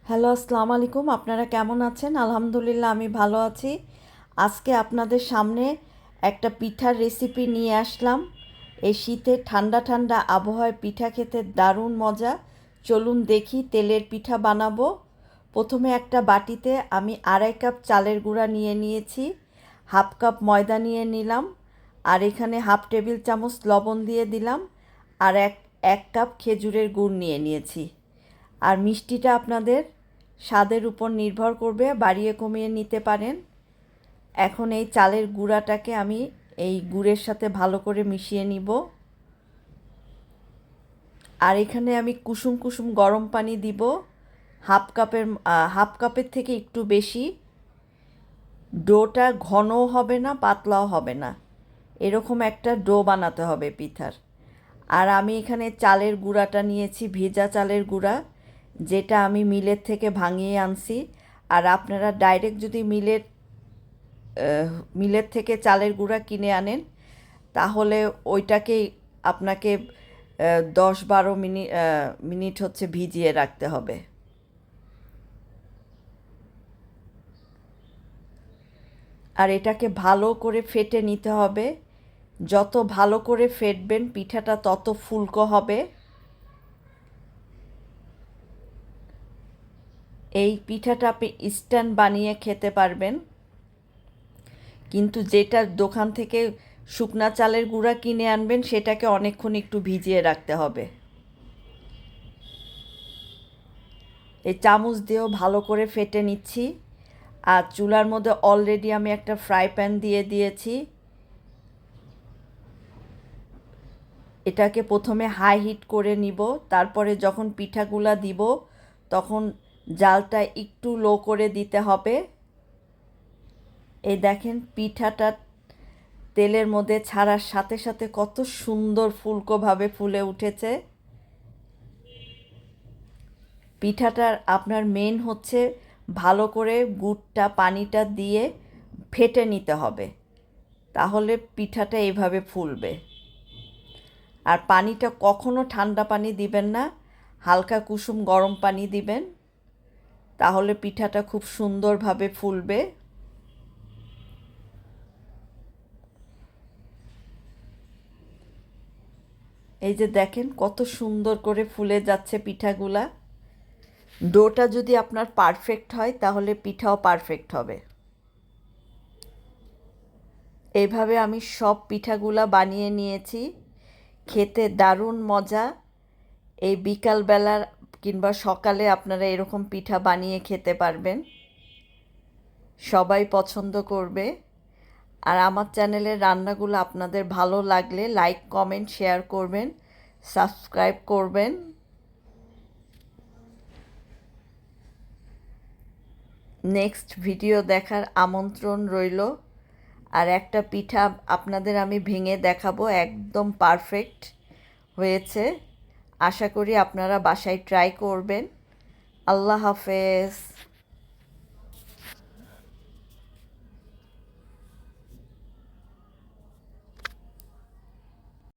Hello, আসসালামু আলাইকুম। আপনারা কেমন আছেন? আলহামদুলিল্লাহ আমি ভালো আছি। আজকে আপনাদের সামনে একটা পিঠার রেসিপি নিয়ে আসলাম। এই শীতে ঠান্ডা ঠান্ডা আবহাওয়ায় পিঠা খেতে দারুণ মজা। চলুন দেখি তেলের পিঠা বানাবো। প্রথমে একটা বাটিতে আমি 2.5 কাপ চালের গুঁড়া নিয়ে নিয়েছি, 1/2 কাপ ময়দা নিয়ে নিলাম, আর এখানে 1/2 টেবিল চামচ লবণ দিয়ে দিলাম, আর এক কাপ খেজুরের গুড় নিয়ে নিয়েছি। আর মিষ্টিটা আপনাদের স্বাদের উপর নির্ভর করবে, বাড়িয়ে কমিয়ে নিতে পারেন। এখন এই চালের গুঁড়াটাকে আমি এই গুড়ের সাথে ভালো করে মিশিয়ে নিব। আর এখানে আমি কুসুম কুসুম গরম পানি দিব, হাফ কাপের থেকে একটু বেশি। ডোটা ঘনও হবে না, পাতলাও হবে না, এরকম একটা ডো বানাতে হবে পিঠার। আর আমি এখানে চালের গুঁড়াটা নিয়েছি, ভেজা চালের গুঁড়া, যেটা আমি মিলের থেকে ভাঙিয়ে আনছি। আর আপনারা ডাইরেক্ট যদি মিলের থেকে চালের গুঁড়া কিনে আনেন, তাহলে ওইটাকেই আপনাকে 10-12 মিনিট হচ্ছে ভিজিয়ে রাখতে হবে। আর এটাকে ভালো করে ফেটে নিতে হবে। যত ভালো করে ফেটবেন পিঠাটা তত ফুলকো হবে। এই পিঠাটা আপনি ইনস্ট্যান্ট বানিয়ে খেতে পারবেন, কিন্তু যেটা দোকান থেকে শুকনা চালের গুঁড়া কিনে আনবেন সেটাকে অনেকক্ষণ একটু ভিজিয়ে রাখতে হবে। এই চামচ দিয়েও ভালো করে ফেটে নিচ্ছি। আর চুলার মধ্যে অলরেডি আমি একটা ফ্রাই প্যান দিয়ে দিয়েছি। এটাকে প্রথমে হাই হিট করে নিব, তারপরে যখন পিঠাগুলা দিব তখন জালটা একটু লো করে দিতে হবে। এই দেখেন পিঠাটা তেলের মধ্যে ছাড়ার সাথে সাথে কত সুন্দর ফুলকোভাবে ফুলে উঠেছে। পিঠাটার আপনার মেন হচ্ছে ভালো করে গুড়টা পানিটা দিয়ে ফেটে নিতে হবে, তাহলে পিঠাটা এইভাবে ফুলবে। আর পানিটা কখনো ঠান্ডা পানি দিবেন না, হালকা কুসুম গরম পানি দিবেন, তাহলে পিঠাটা খুব সুন্দরভাবে ফুলবে। এই যে দেখেন কত সুন্দর করে ফুলে যাচ্ছে পিঠাগুলা। ডোটা যদি আপনার পারফেক্ট হয় তাহলে পিঠাও পারফেক্ট হবে। এইভাবে আমি সব পিঠাগুলা বানিয়ে নিয়েছি। খেতে দারুণ মজা। এই বিকালবেলার কিংবা সকালে আপনারা এরকম পিঠা বানিয়ে খেতে পারবেন, সবাই পছন্দ করবে। আর আমার চ্যানেলের রান্নাগুলো আপনাদের ভালো লাগলে লাইক, কমেন্ট, শেয়ার করবেন, সাবস্ক্রাইব করবেন। নেক্সট ভিডিও দেখার আমন্ত্রণ রইল। আর একটা পিঠা আপনাদের আমি ভেঙে দেখাবো, একদম পারফেক্ট হয়েছে। আশা করি আপনারা বাসায় ট্রাই করবেন। আল্লাহ হাফেজ।